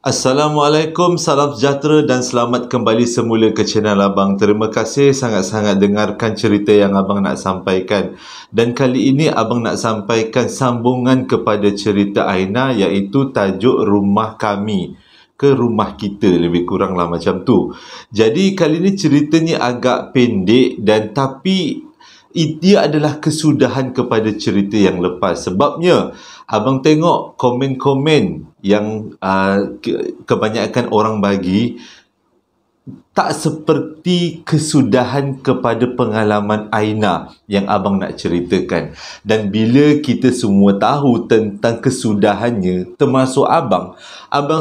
Assalamualaikum, salam sejahtera dan selamat kembali semula ke channel Abang. Terima kasih sangat-sangat dengarkan cerita yang Abang nak sampaikan. Dan kali ini Abang nak sampaikan sambungan kepada cerita Aina, iaitu tajuk Rumah Kami ke Rumah Kita, lebih kuranglah macam tu. Jadi kali ini ceritanya agak pendek dan tapi dia adalah kesudahan kepada cerita yang lepas. Sebabnya abang tengok komen-komen yang kebanyakan orang bagi tak seperti kesudahan kepada pengalaman Aina yang abang nak ceritakan. Dan bila kita semua tahu tentang kesudahannya, termasuk abang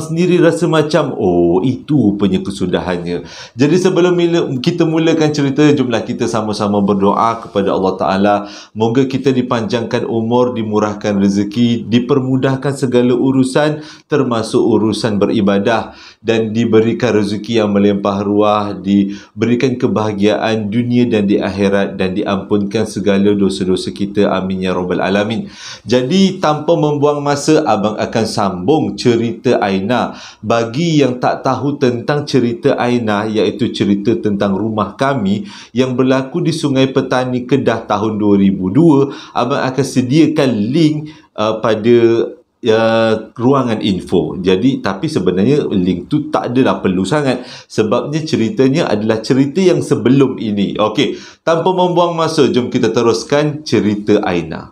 sendiri rasa macam, oh itu punya kesudahannya. Jadi sebelum kita mulakan cerita, jomlah kita sama-sama berdoa kepada Allah Ta'ala. Moga kita dipanjangkan umur, dimurahkan rezeki, dipermudahkan segala urusan, termasuk urusan beribadah, dan diberikan rezeki yang melimpah ruah, diberikan kebahagiaan dunia dan di akhirat, dan diampunkan segala dosa-dosa kita. Amin ya rabbal alamin. Jadi tanpa membuang masa, abang akan sambung cerita Aina. Bagi yang tak tahu tentang cerita Aina, iaitu cerita tentang Rumah Kami yang berlaku di Sungai Petani, Kedah tahun 2002, abang akan sediakan link pada ruangan info. Jadi tapi sebenarnya link tu tak adalah perlu sangat, sebabnya ceritanya adalah cerita yang sebelum ini. Okey, tanpa membuang masa, jom kita teruskan cerita Aina.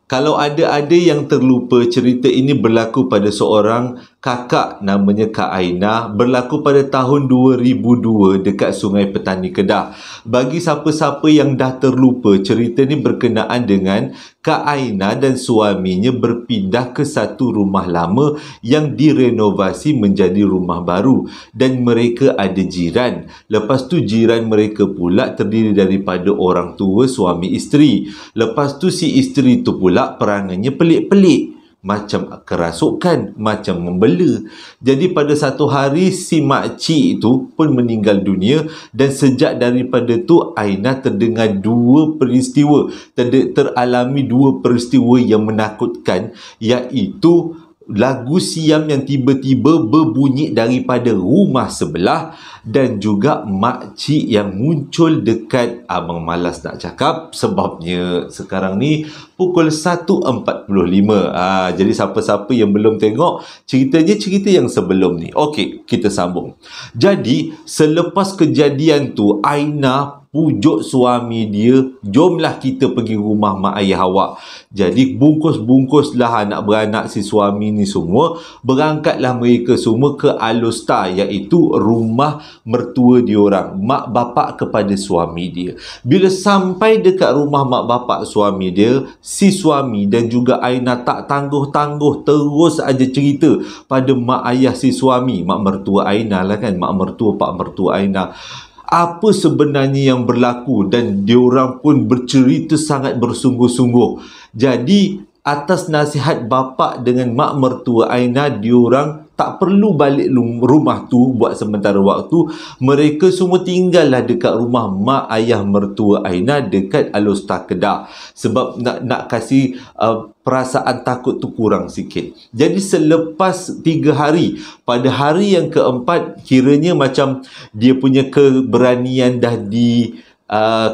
Kalau ada yang terlupa, cerita ini berlaku pada seorang kakak namanya Kak Aina, berlaku pada tahun 2002 dekat Sungai Petani, Kedah. Bagi siapa-siapa yang dah terlupa, cerita ini berkenaan dengan Kak Aina dan suaminya berpindah ke satu rumah lama yang direnovasi menjadi rumah baru, dan mereka ada jiran. Lepas tu jiran mereka pula terdiri daripada orang tua, suami isteri. Lepas tu si isteri tu pula perangannya pelik-pelik, macam kerasukan, macam membela. Jadi pada satu hari si makcik itu pun meninggal dunia, dan sejak daripada tu Aina terdengar teralami dua peristiwa yang menakutkan, iaitu lagu siam yang tiba-tiba berbunyi daripada rumah sebelah, dan juga makcik yang muncul dekat. Abang malas nak cakap sebabnya sekarang ni pukul 1.45. Jadi siapa-siapa yang belum tengok, ceritanya cerita yang sebelum ni. Okey, kita sambung. Jadi selepas kejadian tu, Aina pujuk suami dia, jomlah kita pergi rumah mak ayah awak. Jadi bungkus-bungkuslah anak beranak si suami ni semua, berangkatlah mereka semua ke Alostar, iaitu rumah mertua diorang, mak bapak kepada suami dia. Bila sampai dekat rumah mak bapak suami dia, si suami dan juga Aina tak tangguh-tangguh terus aja cerita pada mak ayah si suami, mak mertua Aina lah kan, mak mertua pak mertua Aina, apa sebenarnya yang berlaku, dan diorang pun bercerita sangat bersungguh-sungguh. Jadi atas nasihat bapa dengan mak mertua Aina, diorang tak perlu balik rumah tu buat sementara waktu. Mereka semua tinggallah dekat rumah mak ayah mertua Aina dekat Alostar, Kedah, sebab nak kasih perasaan takut tu kurang sikit. Jadi selepas 3 hari, pada hari yang keempat, kiranya macam dia punya keberanian dah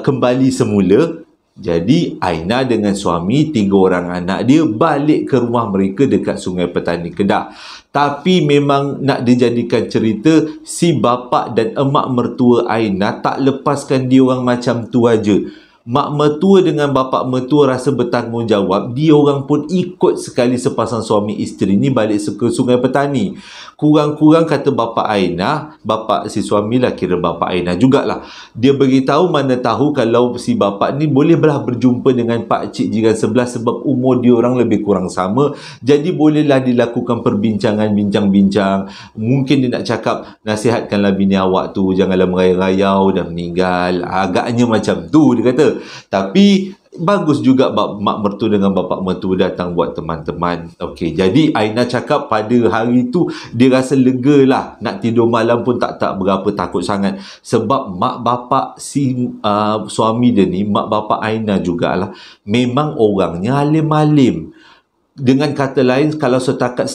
kembali semula. Jadi Aina dengan suami, 3 orang anak dia balik ke rumah mereka dekat Sungai Petani, Kedah. Tapi memang nak dijadikan cerita, si bapa dan emak mertua Aina tak lepaskan dia orang macam tu aja. Mak mertua dengan bapa mertua rasa bertanggungjawab. Dia orang pun ikut sekali sepasang suami isteri ni balik ke Sungai Petani. Kurang-kurang kata bapa Aina, bapa si suami lah, kira bapa Aina jugalah, dia beritahu, mana tahu kalau si bapa ni boleh belah berjumpa dengan pak cik jiran sebelah, sebab umur dia orang lebih kurang sama. Jadi bolehlah dilakukan perbincangan, bincang-bincang. Mungkin dia nak cakap, nasihatkanlah bini awak tu janganlah merayau-rayau, dah meninggal. Agaknya macam tu dia kata. Tapi bagus juga mak mertua dengan bapa mertua datang buat teman-teman. Okey, jadi Aina cakap pada hari tu dia rasa lega lah, nak tidur malam pun tak berapa takut sangat, sebab mak bapa si suami dia ni, mak bapa Aina jugalah, memang orangnya alim-alim. Dengan kata lain, kalau setakat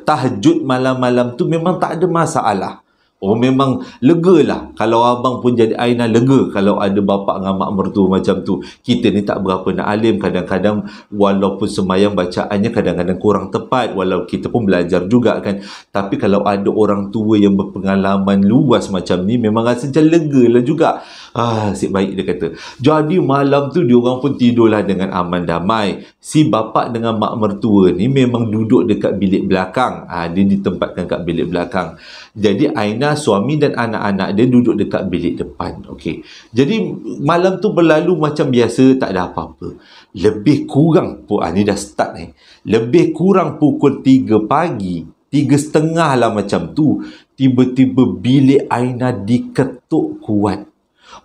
tahajud malam-malam tu memang tak ada masalah. Oh, memang lega lah. Kalau abang pun jadi Aina lega kalau ada bapa dengan mak mertua macam tu. Kita ni tak berapa nak alim. Kadang-kadang walaupun semayang bacaannya kadang-kadang kurang tepat. Walau kita pun belajar juga kan. Tapi kalau ada orang tua yang berpengalaman luas macam ni, memang rasa macam lega lah juga. Asyik baik dia kata. Jadi malam tu diorang pun tidurlah dengan aman damai. Si bapa dengan mak mertua ni memang duduk dekat bilik belakang. Dia ditempatkan kat bilik belakang. Jadi Aina, suami dan anak-anak dia duduk dekat bilik depan. Okey. Jadi malam tu berlalu macam biasa, tak ada apa-apa. Lebih kurang ni dah start ni. Lebih kurang pukul 3 pagi, 3.30 lah macam tu, tiba-tiba bilik Aina diketuk kuat.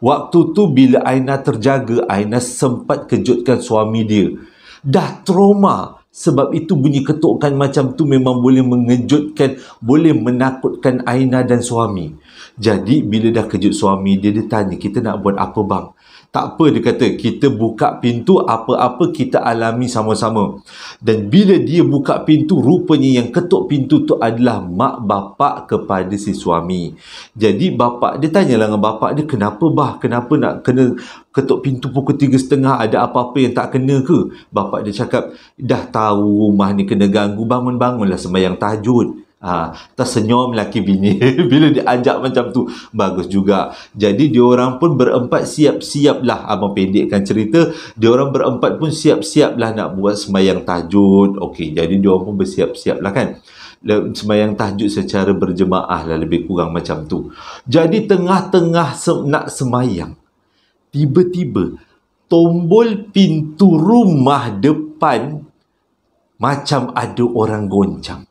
Waktu tu bila Aina terjaga, Aina sempat kejutkan suami dia. Dah trauma. Sebab itu bunyi ketukan macam tu memang boleh mengejutkan, boleh menakutkan Aina dan suami. Jadi bila dah kejut suami dia, dia tanya, kita nak buat apa bang? Tak apa, dia kata, kita buka pintu, apa-apa kita alami sama-sama. Dan bila dia buka pintu, rupanya yang ketuk pintu tu adalah mak bapak kepada si suami. Jadi bapak dia tanyalah dengan bapak dia, kenapa bah? Kenapa nak kena ketuk pintu pukul 3.30? Ada apa-apa yang tak kena ke? Bapak dia cakap, dah tahu rumah ni kena ganggu, bangun-bangunlah sembahyang tahajud. Tersenyum laki bini bila dia ajak macam tu. Bagus juga. Jadi diorang pun berempat siap-siap lah. Abang pendekkan cerita, diorang berempat pun siap-siap lah nak buat sembahyang tahajud. Okey, jadi diorang pun bersiap-siap lah kan, sembahyang tahajud secara berjemaah lah, lebih kurang macam tu. Jadi tengah-tengah nak sembahyang, tiba-tiba tombol pintu rumah depan macam ada orang goncang.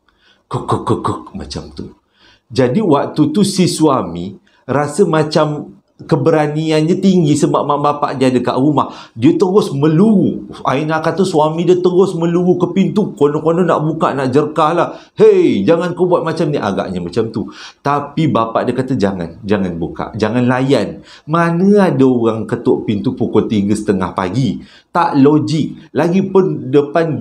Kuk macam tu. Jadi waktu tu si suami rasa macam keberaniannya tinggi sebab mak bapak dia ada kat rumah. Dia terus meluru. Aina kata suami dia terus meluru ke pintu. Konon-konon nak buka, nak jerkah lah. Hey, jangan kau buat macam ni. Agaknya macam tu. Tapi bapak dia kata jangan buka. Jangan layan. Mana ada orang ketuk pintu pukul 3.30 pagi. Tak logik. Lagipun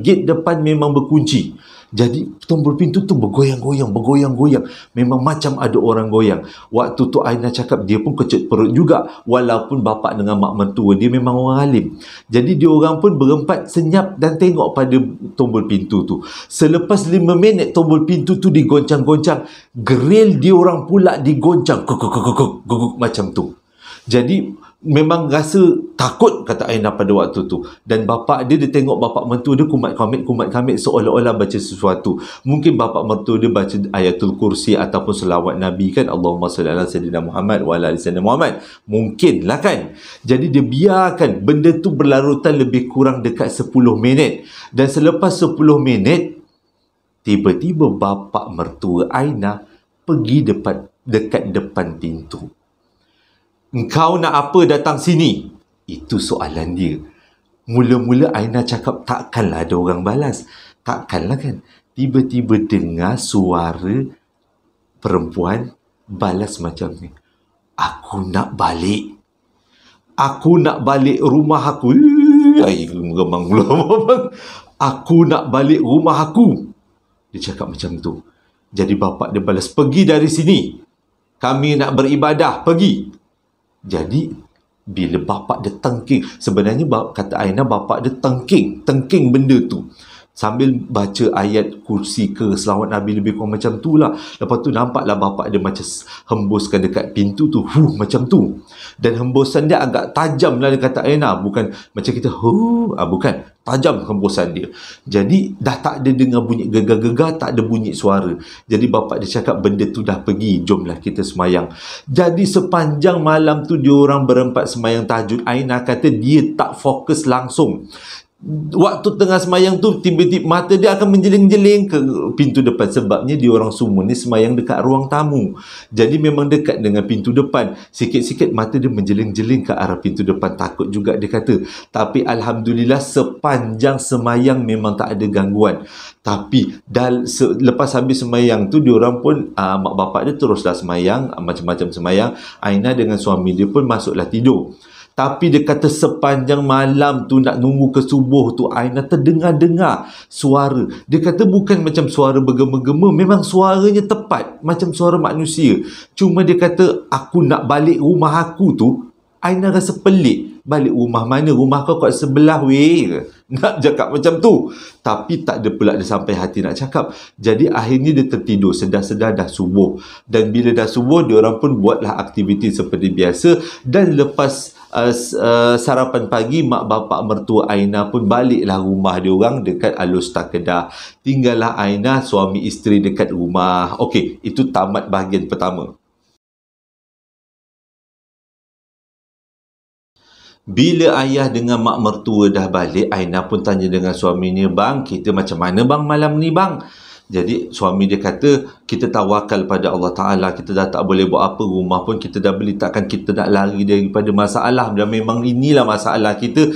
gate depan memang berkunci. Jadi tombol pintu tu bergoyang-goyang. Memang macam ada orang goyang. Waktu tu Aina cakap dia pun kecut perut juga. Walaupun bapa dengan mak mentua dia memang orang alim. Jadi diorang pun berempat senyap dan tengok pada tombol pintu tu. Selepas 5 minit tombol pintu tu digoncang-goncang, grill diorang pula digoncang. Kuk macam tu. Jadi memang rasa takut, kata Aina pada waktu tu. Dan bapak dia tengok bapak mentua dia kumat kamit seolah-olah baca sesuatu. Mungkin bapak mentua dia baca ayatul kursi ataupun selawat Nabi kan, Allahumma salli ala sayyidina Muhammad wa ala ali sayyidina Muhammad. Mungkin lah kan. Jadi dia biarkan benda tu berlarutan lebih kurang dekat 10 minit. Dan selepas 10 minit, tiba-tiba bapak mertua Aina pergi dekat depan pintu. Engkau nak apa datang sini? Itu soalan dia. Mula-mula Aina cakap takkanlah ada orang balas. Takkanlah kan. Tiba-tiba dengar suara perempuan balas macam ni. Aku nak balik. Aku nak balik rumah aku. Gemang pula. Aku nak balik rumah aku. Dia cakap macam tu. Jadi bapak dia balas, pergi dari sini. Kami nak beribadah. Pergi. Jadi bila bapak dia tengking, sebenarnya kata Aina bapak dia tengking benda tu sambil baca ayat kursi ke selawat Nabi, lebih kurang macam tu lah. Lepas tu nampaklah bapak dia macam hembuskan dekat pintu tu, macam tu. Dan hembusan dia agak tajam lah, dia kata Aina. Bukan macam kita, bukan. Tajam hembusan dia. Jadi dah tak ada dengar bunyi gegar-gegar, tak ada bunyi suara. Jadi bapak dia cakap benda tu dah pergi, jomlah kita semayang. Jadi sepanjang malam tu diorang berempat semayang tahajud. Aina kata dia tak fokus langsung. Waktu tengah semayang tu, tiba-tiba mata dia akan menjeling-jeling ke pintu depan. Sebabnya diorang semua ni semayang dekat ruang tamu. Jadi memang dekat dengan pintu depan. Sikit-sikit mata dia menjeling-jeling ke arah pintu depan. Takut juga dia kata. Tapi Alhamdulillah sepanjang semayang memang tak ada gangguan. Tapi lepas habis semayang tu, diorang pun mak bapak dia teruslah semayang, macam-macam semayang. Aina dengan suami dia pun masuklah tidur. Tapi dia kata sepanjang malam tu nak nunggu ke subuh tu, Aina terdengar-dengar suara. Dia kata bukan macam suara bergema-gema, memang suaranya tepat macam suara manusia. Cuma dia kata aku nak balik rumah aku tu, Aina rasa pelik. Balik rumah mana? Rumah kau kat sebelah weh. Nak cakap macam tu. Tapi tak ada pula dia sampai hati nak cakap. Jadi akhirnya dia tertidur. Sedar-sedar dah subuh. Dan bila dah subuh, diorang pun buatlah aktiviti seperti biasa. Dan lepas sarapan pagi, mak bapak mertua Aina pun baliklah rumah diorang dekat Alor-Star Kedah. Tinggallah Aina, suami isteri dekat rumah. Okey, itu tamat bahagian pertama. Bila ayah dengan mak mertua dah balik, Aina pun tanya dengan suaminya, bang, kita macam mana bang malam ni bang? Jadi suami dia kata, kita tawakal pada Allah Ta'ala, kita dah tak boleh buat apa, rumah pun kita dah beli, takkan kita nak lari daripada masalah, dan memang inilah masalah kita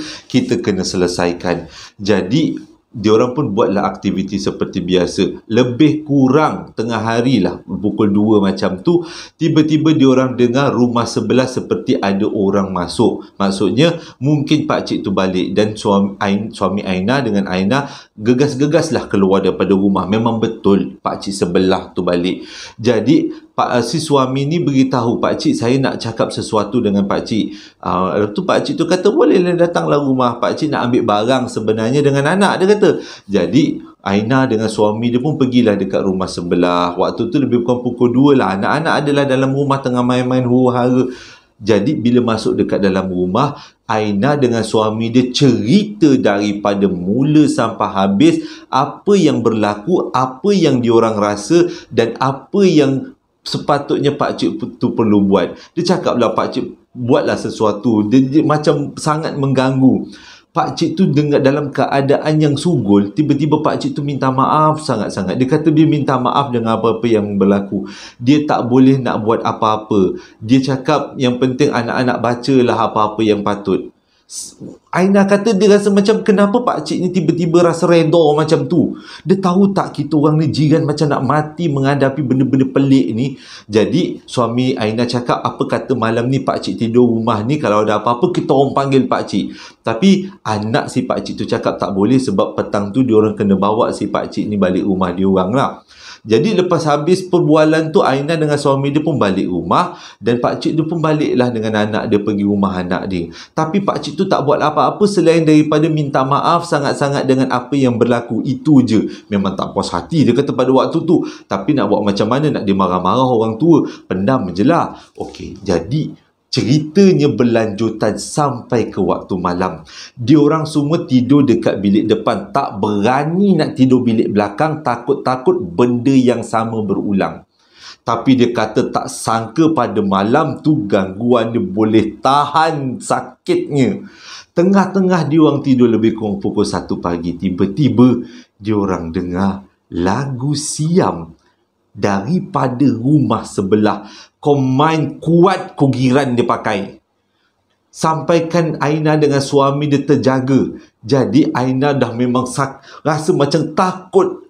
kena selesaikan. Jadi diorang pun buatlah aktiviti seperti biasa. Lebih kurang tengah hari lah, pukul 2 macam tu, tiba-tiba diorang dengar rumah sebelah seperti ada orang masuk. Maksudnya mungkin pakcik tu balik, dan suami Aina dengan Aina gegas-gegaslah keluar daripada rumah. Memang betul pakcik sebelah tu balik. Jadi si suami ni beritahu, pakcik saya nak cakap sesuatu dengan pakcik. Lepas tu pakcik tu kata, bolehlah datanglah rumah, pakcik nak ambil barang sebenarnya dengan anak, dia kata. Jadi Aina dengan suami dia pun pergilah dekat rumah sebelah. Waktu tu lebih kurang pukul 2 lah. Anak-anak adalah dalam rumah tengah main-main huru-hara. Jadi bila masuk dekat dalam rumah, Aina dengan suami dia cerita daripada mula sampai habis apa yang berlaku, apa yang diorang rasa, dan apa yang sepatutnya pakcik tu perlu buat. Dia cakaplah pakcik buatlah sesuatu. Dia macam sangat mengganggu. Pakcik tu dengar dalam keadaan yang sugul, tiba-tiba pakcik tu minta maaf sangat-sangat. Dia kata dia minta maaf dengan apa-apa yang berlaku. Dia tak boleh nak buat apa-apa. Dia cakap yang penting anak-anak bacalah apa-apa yang patut. Aina kata dia rasa macam kenapa pakcik ni tiba-tiba rasa redha macam tu. Dia tahu tak kita orang ni jiran macam nak mati menghadapi benda-benda pelik ni. Jadi suami Aina cakap, apa kata malam ni pakcik tidur rumah ni, kalau ada apa-apa kita orang panggil pakcik. Tapi anak si pakcik tu cakap tak boleh sebab petang tu diorang kena bawa si pakcik ni balik rumah diorang lah. Jadi lepas habis perbualan tu, Aina dengan suami dia pun balik rumah, dan pakcik tu pun baliklah dengan anak dia pergi rumah anak dia. Tapi pakcik tu tak buat apa-apa selain daripada minta maaf sangat-sangat dengan apa yang berlaku. Itu je. Memang tak puas hati dia kata pada waktu tu. Tapi nak buat macam mana, nak dia marah-marah orang tua, pendam je lah. Okey, jadi ceritanya berlanjutan sampai ke waktu malam. Diorang semua tidur dekat bilik depan. Tak berani nak tidur bilik belakang. Takut-takut benda yang sama berulang. Tapi dia kata tak sangka pada malam tu gangguan dia boleh tahan sakitnya. Tengah-tengah diorang tidur lebih kurang pukul 1 pagi. Tiba-tiba diorang dengar lagu Siam daripada rumah sebelah. Kau main kuat kugiran dia pakai. Sampaikan Aina dengan suami dia terjaga. Jadi Aina dah memang rasa macam takut.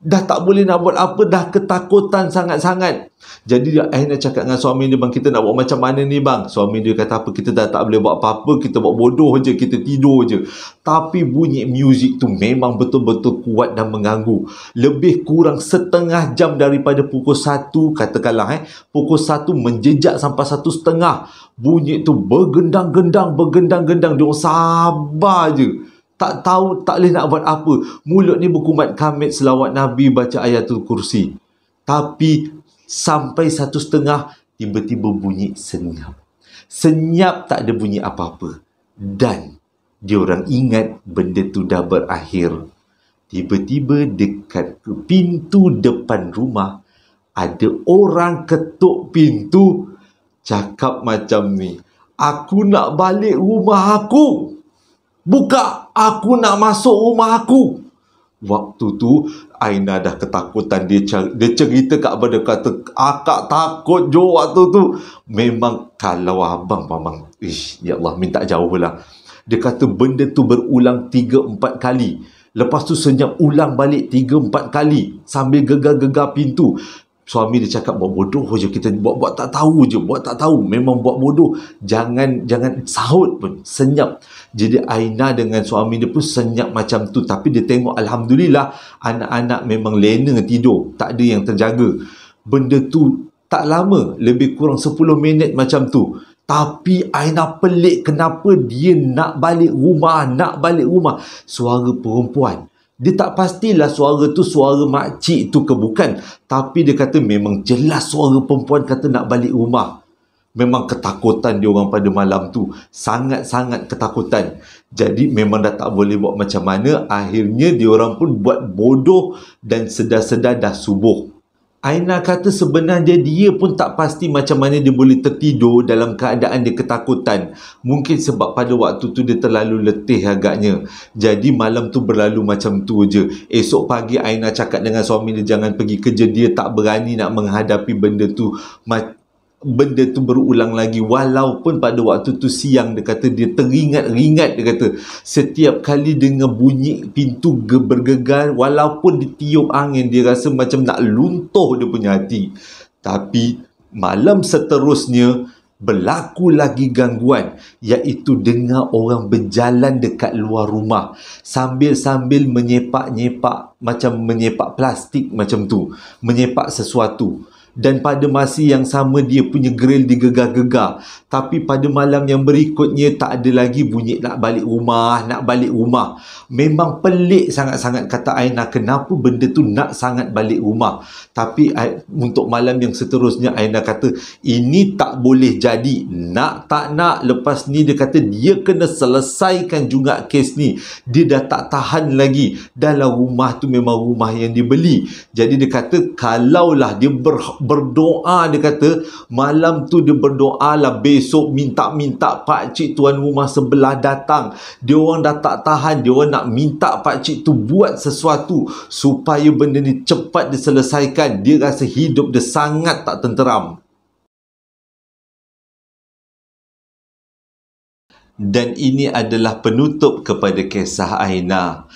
Dah tak boleh nak buat apa, dah ketakutan sangat-sangat. Jadi Aina cakap dengan suami dia, bang, kita nak buat macam mana ni bang? Suami dia kata, apa, kita dah tak boleh buat apa-apa, kita buat bodoh je, kita tidur je. Tapi bunyi muzik tu memang betul-betul kuat dan mengganggu. Lebih kurang setengah jam daripada pukul 1, katakanlah pukul 1 menjejak sampai 1:30. Bunyi tu bergendang-gendang. Diorang sabar je. Tak tahu, tak boleh nak buat apa. Mulut ni berkumat kamit selawat Nabi, baca ayatul kursi. Tapi sampai 1:30 tiba-tiba bunyi senyap. Senyap, tak ada bunyi apa-apa. Dan diorang ingat benda tu dah berakhir. Tiba-tiba dekat pintu depan rumah ada orang ketuk pintu, cakap macam ni, aku nak balik rumah aku. Buka, aku nak masuk rumah aku. Waktu tu Aina dah ketakutan. Dia cerita kat abang, dia kata, akak takut Jo waktu tu. Memang kalau abang pamang, ya Allah, minta jauh lah. Dia kata benda tu berulang 3-4 kali. Lepas tu senyap ulang balik 3-4 kali sambil gegar-gegar pintu. Suami dia cakap, buat bodoh je, kita buat tak tahu je, buat tak tahu, memang buat bodoh, jangan sahut pun, senyap. Jadi Aina dengan suami dia pun senyap macam tu. Tapi dia tengok, Alhamdulillah, anak-anak memang lena tidur, tak ada yang terjaga. Benda tu tak lama, lebih kurang 10 minit macam tu. Tapi Aina pelik, kenapa dia nak balik rumah. Suara perempuan. Dia tak pastilah suara tu suara makcik tu ke bukan. Tapi dia kata memang jelas suara perempuan kata nak balik rumah. Memang ketakutan dia orang pada malam tu. Sangat-sangat ketakutan. Jadi memang dah tak boleh buat macam mana. Akhirnya dia orang pun buat bodoh dan sedar-sedar dah subuh. Aina kata sebenarnya dia pun tak pasti macam mana dia boleh tertidur dalam keadaan dia ketakutan. Mungkin sebab pada waktu tu dia terlalu letih agaknya. Jadi malam tu berlalu macam tu je. Esok pagi Aina cakap dengan suami dia jangan pergi kerja. Dia tak berani nak menghadapi benda tu. Benda tu berulang lagi. Walaupun pada waktu tu siang, dia kata dia teringat-ringat, dia kata setiap kali dengar bunyi pintu bergegar, walaupun ditiup angin, dia rasa macam nak luntuh dia punya hati. Tapi malam seterusnya berlaku lagi gangguan, iaitu dengar orang berjalan dekat luar rumah sambil-sambil menyepak-nyepak, macam menyepak plastik macam tu, menyepak sesuatu. Dan pada masa yang sama dia punya grill digegar-gegar. Tapi pada malam yang berikutnya tak ada lagi bunyi nak balik rumah. Memang pelik sangat-sangat, kata Aina, kenapa benda tu nak sangat balik rumah. Tapi untuk malam yang seterusnya Aina kata ini tak boleh jadi. Nak tak nak, lepas ni dia kata dia kena selesaikan juga kes ni. Dia dah tak tahan lagi. Dalam rumah tu memang rumah yang dia beli. Jadi dia kata kalaulah dia berdoa, dia kata malam tu dia berdoa lah besok minta pakcik tuan rumah sebelah datang. Dia orang dah tak tahan, dia orang nak minta pakcik tu buat sesuatu supaya benda ni cepat diselesaikan. Dia rasa hidup dia sangat tak tenteram. Dan ini adalah penutup kepada kisah Aina.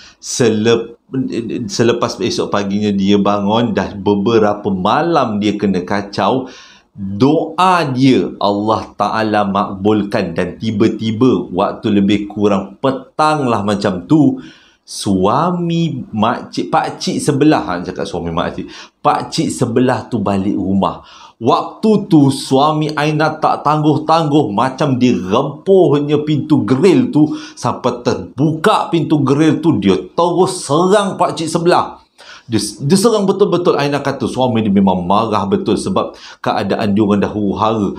Selepas esok paginya dia bangun, dah beberapa malam dia kena kacau. Doa dia Allah Ta'ala makbulkan. Dan tiba-tiba waktu lebih kurang petang lah macam tu, suami pakcik sebelah, cakap suami makcik, pakcik sebelah tu balik rumah. Waktu tu suami Aina tak tangguh-tangguh, macam dia rempuhnya pintu grill tu. Sampai terbuka pintu grill tu, dia terus serang pakcik sebelah. Dia serang betul-betul. Aina kata suami dia memang marah betul sebab keadaan dia orang dah huru-hara.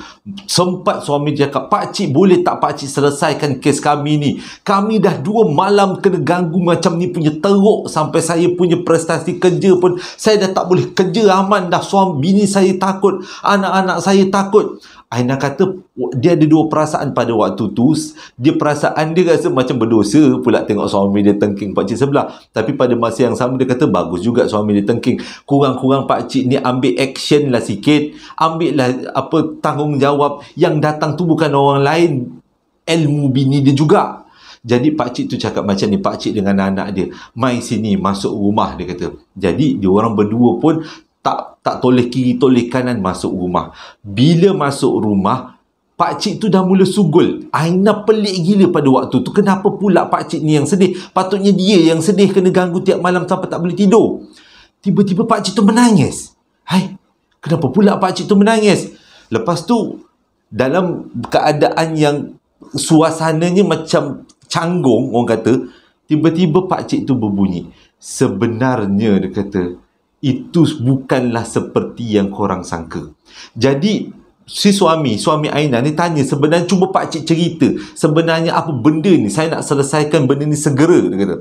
Sempat suami dia cakap, pakcik boleh tak pakcik selesaikan kes kami ni? Kami dah 2 malam kena ganggu macam ni punya teruk, sampai saya punya prestasi kerja pun saya dah tak boleh kerja aman dah. Suami bini saya takut, anak-anak saya takut. Aina kata dia ada 2 perasaan pada waktu tu. Perasaan dia rasa macam berdosa pula tengok suami dia tengking pakcik sebelah. Tapi pada masa yang sama dia kata bagus juga suami dia tengking. Kurang-kurang pakcik ni ambil action lah sikit. Ambil lah tanggungjawab. Yang datang tu bukan orang lain, ilmu bini dia juga. Jadi pakcik tu cakap macam ni, pakcik dengan anak dia, mai sini masuk rumah, dia kata. Jadi diorang berdua pun tak toleh kiri toleh kanan masuk rumah. Bila masuk rumah, pakcik tu dah mula sugul. Aina pelik gila pada waktu tu. Kenapa pula pakcik ni yang sedih? Patutnya dia yang sedih, kena ganggu tiap malam sampai tak boleh tidur. Tiba-tiba pakcik tu menangis. Hai, kenapa pula pakcik tu menangis? Lepas tu dalam keadaan yang suasananya macam canggung, orang kata, tiba-tiba pakcik tu berbunyi, sebenarnya dia kata itu bukanlah seperti yang korang sangka. Jadi si suami Aina ni tanya, sebenarnya cuba pakcik cerita sebenarnya apa benda ni, saya nak selesaikan benda ni segera, dia kata.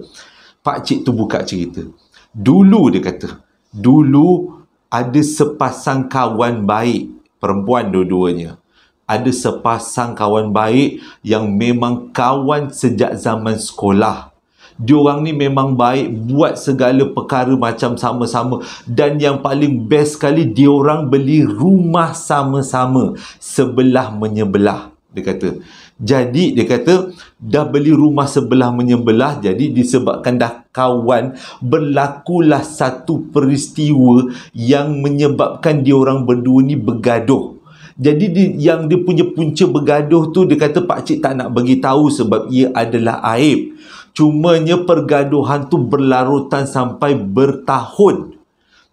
Pakcik tu buka cerita. Dulu dia kata, dulu ada sepasang kawan baik, perempuan dua-duanya. Ada sepasang kawan baik yang memang kawan sejak zaman sekolah. Diorang ni memang baik, buat segala perkara macam sama-sama. Dan yang paling best sekali, diorang beli rumah sama-sama, sebelah menyebelah, dia kata. Jadi dia kata dah beli rumah sebelah menyebelah, jadi disebabkan dah kawan, berlakulah satu peristiwa yang menyebabkan diorang berdua ni bergaduh. Jadi yang dia punya punca bergaduh tu, dia kata pakcik tak nak bagi tahu sebab ia adalah aib. Cumanya pergaduhan tu berlarutan sampai bertahun.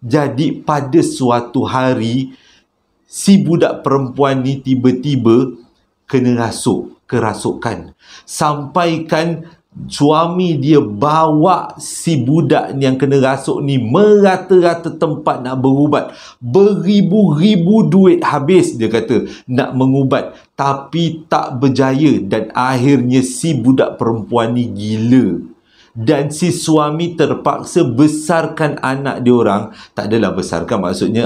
Jadi pada suatu hari, si budak perempuan ni tiba-tiba kena kerasukan. Sampaikan suami dia bawa si budak yang kena rasuk ni merata-rata tempat nak berubat. Beribu-ribu duit habis, dia kata, nak mengubat. Tapi tak berjaya dan akhirnya si budak perempuan ni gila. Dan si suami terpaksa besarkan anak diorang. Tak adalah besarkan, maksudnya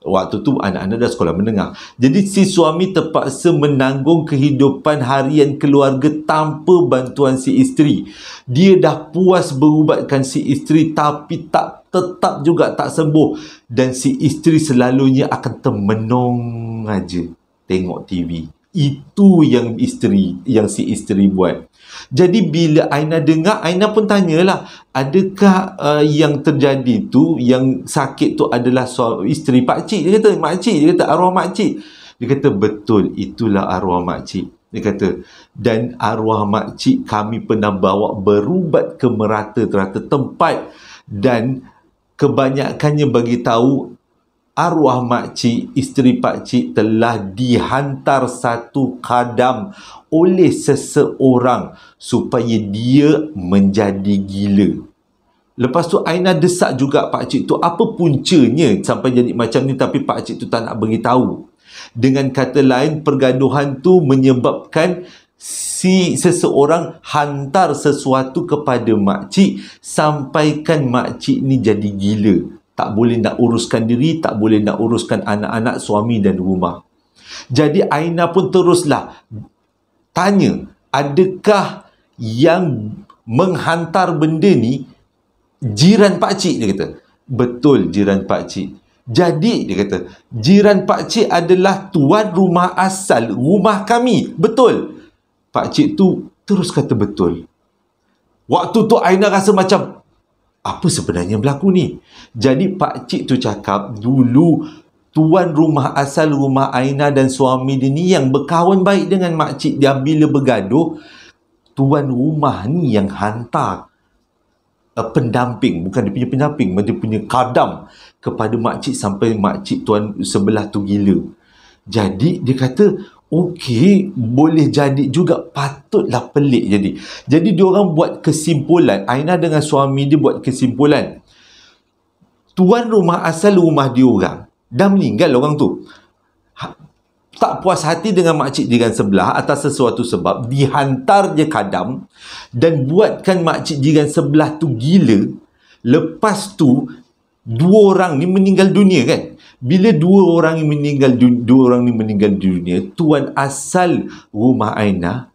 waktu tu anak-anak dah sekolah menengah. Jadi si suami terpaksa menanggung kehidupan harian keluarga tanpa bantuan si isteri. Dia dah puas berubatkan si isteri, tapi tetap juga tak sembuh. Dan si isteri selalunya akan termenung aja tengok TV. Itu yang si isteri buat. Jadi bila Aina dengar, Aina pun tanyalah, adakah yang terjadi tu, yang sakit tu adalah isteri pakcik? Dia kata, makcik. Dia kata, arwah makcik. Dia kata, betul, itulah arwah makcik. Dia kata, dan arwah makcik kami pernah bawa berubat ke merata-rata tempat, dan kebanyakannya bagi tahu arwah makcik, isteri pakcik telah dihantar satu khadam oleh seseorang supaya dia menjadi gila. Lepas tu Aina desak juga pakcik tu, apa puncanya sampai jadi macam ni, tapi pakcik tu tak nak beritahu. Dengan kata lain, pergaduhan tu menyebabkan si seseorang hantar sesuatu kepada makcik, sampaikan makcik ni jadi gila. Tak boleh nak uruskan diri, tak boleh nak uruskan anak-anak, suami dan rumah. Jadi Aina pun teruslah tanya, adakah yang menghantar benda ni jiran pakcik? Dia kata, betul, jiran pakcik. Jadi dia kata, jiran pakcik adalah tuan rumah asal rumah kami. Betul? Pakcik tu terus kata betul. Waktu tu Aina rasa macam, apa sebenarnya berlaku ni? Jadi pakcik tu cakap, dulu tuan rumah asal rumah Aina dan suami dia ni yang berkawan baik dengan makcik dia. Bila bergaduh, tuan rumah ni yang hantar pendamping, bukan dia punya pendamping, dia punya kadam kepada makcik sampai makcik tuan sebelah tu gila. Jadi dia kata, okey, boleh jadi juga, patutlah pelik jadi. Jadi diorang buat kesimpulan, Aina dengan suami dia buat kesimpulan, tuan rumah asal rumah diorang dah meninggal orang tu. Tak puas hati dengan makcik jiran sebelah atas sesuatu sebab, dihantar je kadam dan buatkan makcik jiran sebelah tu gila. Lepas tu dua orang ni meninggal dunia kan. Bila dua orang ni meninggal dunia, tuan asal rumah Aina,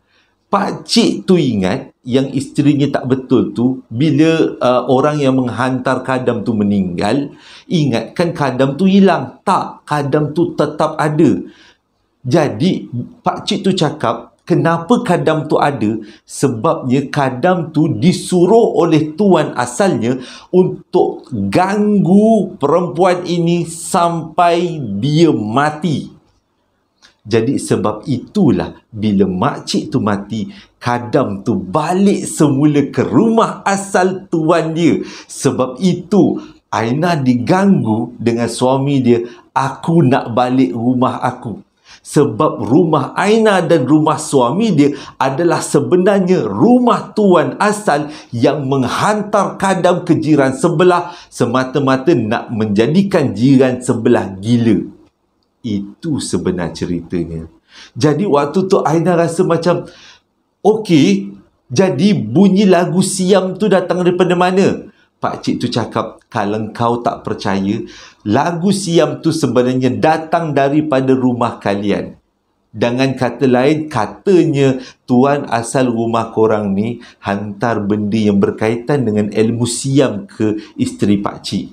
pakcik tu ingat yang isterinya tak betul tu, bila orang yang menghantar kadam tu meninggal, ingatkan kadam tu hilang. Tak, kadam tu tetap ada. Jadi pakcik tu cakap, kenapa kadam tu ada? Sebabnya kadam tu disuruh oleh tuan asalnya untuk ganggu perempuan ini sampai dia mati. Jadi sebab itulah bila makcik tu mati, kadam tu balik semula ke rumah asal tuan dia. Sebab itu Aina diganggu dengan suami dia, aku nak balik rumah aku. Sebab rumah Aina dan rumah suami dia adalah sebenarnya rumah tuan asal yang menghantar kadam ke jiran sebelah semata-mata nak menjadikan jiran sebelah gila. Itu sebenar ceritanya. Jadi waktu tu Aina rasa macam, okey, jadi bunyi lagu siam tu datang daripada mana? Pakcik tu cakap, kalau kau tak percaya, lagu siam tu sebenarnya datang daripada rumah kalian. Dengan kata lain, katanya tuan asal rumah korang ni hantar benda yang berkaitan dengan ilmu siam ke isteri pakcik.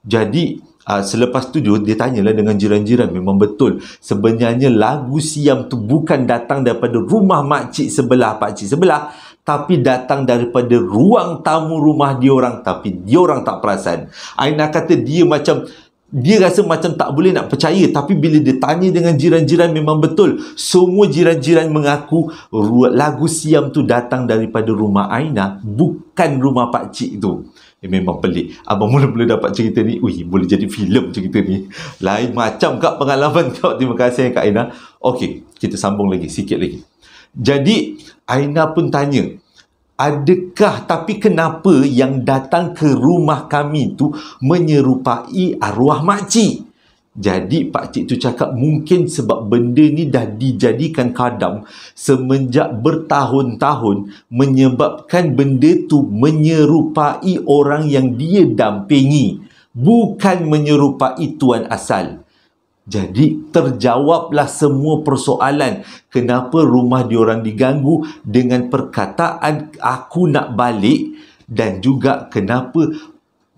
Jadi Selepas tu dia tanyalah dengan jiran-jiran. Memang betul, sebenarnya lagu siam tu bukan datang daripada rumah makcik sebelah, pakcik sebelah, tapi datang daripada ruang tamu rumah diorang, tapi diorang tak perasan. Aina kata dia rasa macam tak boleh nak percaya, tapi bila dia tanya dengan jiran-jiran, memang betul. Semua jiran-jiran mengaku lagu siam tu datang daripada rumah Aina, bukan rumah pakcik tu. Memang pelik. Abang mula-mula dapat cerita ni, boleh jadi filem cerita ni. Lain macam Kak pengalaman Kak. Terima kasih Kak Aina. Okey, kita sambung lagi, sikit lagi. Jadi, Aina pun tanya, tapi kenapa yang datang ke rumah kami tu menyerupai arwah makcik? Jadi pakcik tu cakap mungkin sebab benda ni dah dijadikan kadam semenjak bertahun-tahun, menyebabkan benda tu menyerupai orang yang dia dampingi, bukan menyerupai tuan asal. Jadi terjawablah semua persoalan kenapa rumah diorang diganggu dengan perkataan aku nak balik, dan juga kenapa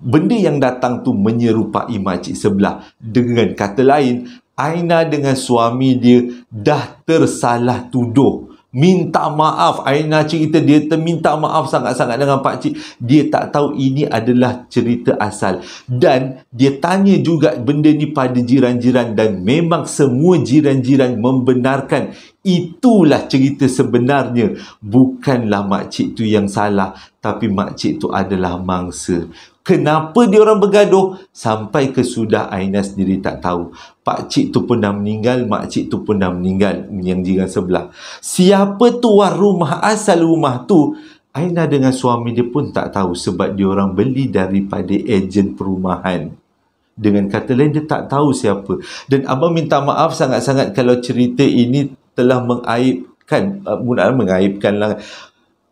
benda yang datang tu menyerupai makcik sebelah. Dengan kata lain, Aina dengan suami dia dah tersalah tuduh. Minta maaf. Aina cerita dia terminta maaf sangat-sangat dengan pakcik. Dia tak tahu ini adalah cerita asal. Dan dia tanya juga benda ni pada jiran-jiran, dan memang semua jiran-jiran membenarkan itulah cerita sebenarnya. Bukanlah makcik tu yang salah, tapi makcik tu adalah mangsa. Kenapa diorang bergaduh? Sampai ke sudah Aina sendiri tak tahu. Pakcik tu pun dah meninggal, makcik tu pun dah meninggal, yang jiran sebelah. Siapa tuan rumah asal rumah tu? Aina dengan suami dia pun tak tahu, sebab diorang beli daripada ejen perumahan. Dengan kata lain, dia tak tahu siapa. Dan abang minta maaf sangat-sangat kalau cerita ini telah mengaibkan lah,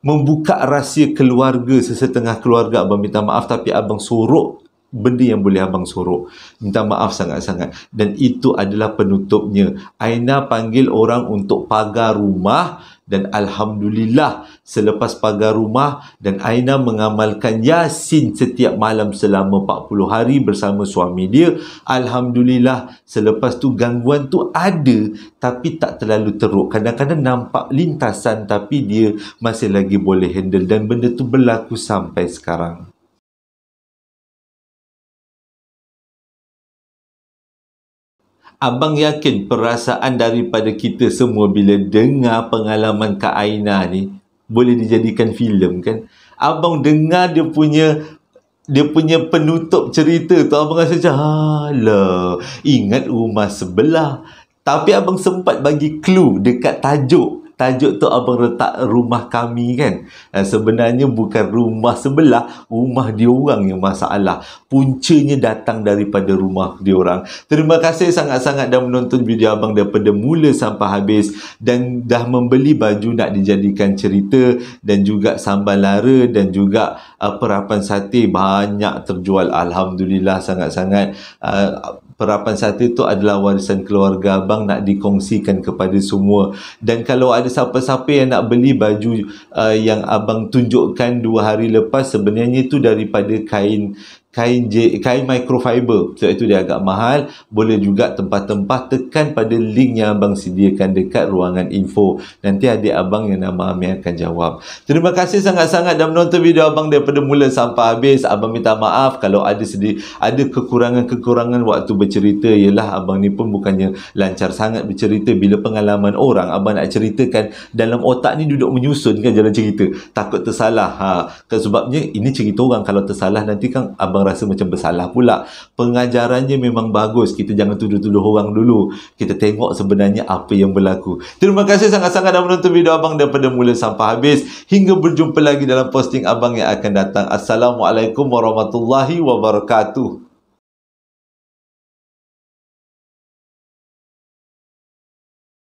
membuka rahsia keluarga, sesetengah keluarga. Abang minta maaf, tapi abang sorok benda yang boleh abang sorok. Minta maaf sangat-sangat. Dan itu adalah penutupnya. Aina panggil orang untuk pagar rumah, dan Alhamdulillah selepas pagar rumah dan Aina mengamalkan Yasin setiap malam selama 40 hari bersama suami dia, Alhamdulillah selepas tu gangguan tu ada, tapi tak terlalu teruk. Kadang-kadang nampak lintasan, tapi dia masih lagi boleh handle, dan benda tu berlaku sampai sekarang. Abang yakin perasaan daripada kita semua bila dengar pengalaman Kak Aina ni boleh dijadikan filem kan? Abang dengar dia punya penutup cerita tu, abang rasa macam, alah, ingat rumah sebelah. Tapi abang sempat bagi clue dekat tajuk. Tajuk tu abang letak rumah kami kan. Sebenarnya bukan rumah sebelah, rumah diorang yang masalah. Puncanya datang daripada rumah diorang. Terima kasih sangat-sangat dah menonton video abang daripada mula sampai habis, dan dah membeli baju nak dijadikan cerita, dan juga sambal lara, dan juga perapan sate banyak terjual. Alhamdulillah sangat-sangat. Perapan sate tu adalah warisan keluarga abang, nak dikongsikan kepada semua. Dan kalau ada siapa-siapa yang nak beli baju yang abang tunjukkan 2 hari lepas, sebenarnya itu daripada kain microfiber. So itu dia agak mahal. Boleh juga tempah-tempah, tekan pada link yang abang sediakan dekat ruangan info. Nanti adik abang yang nama Amir akan jawab. Terima kasih sangat-sangat dah menonton video abang daripada mula sampai habis. Abang minta maaf kalau ada kekurangan-kekurangan waktu bercerita. Yelah, abang ni pun bukannya lancar sangat bercerita. Bila pengalaman orang abang nak ceritakan, dalam otak ni duduk menyusun kan jalan cerita. Takut tersalah. Sebabnya ini cerita orang, kalau tersalah nanti kan abang rasa macam bersalah pula. Pengajarannya memang bagus. Kita jangan tuduh-tuduh orang dulu. Kita tengok sebenarnya apa yang berlaku. Terima kasih sangat-sangat dah menonton video abang daripada mula sampai habis. Hingga berjumpa lagi dalam posting abang yang akan datang. Assalamualaikum warahmatullahi wabarakatuh.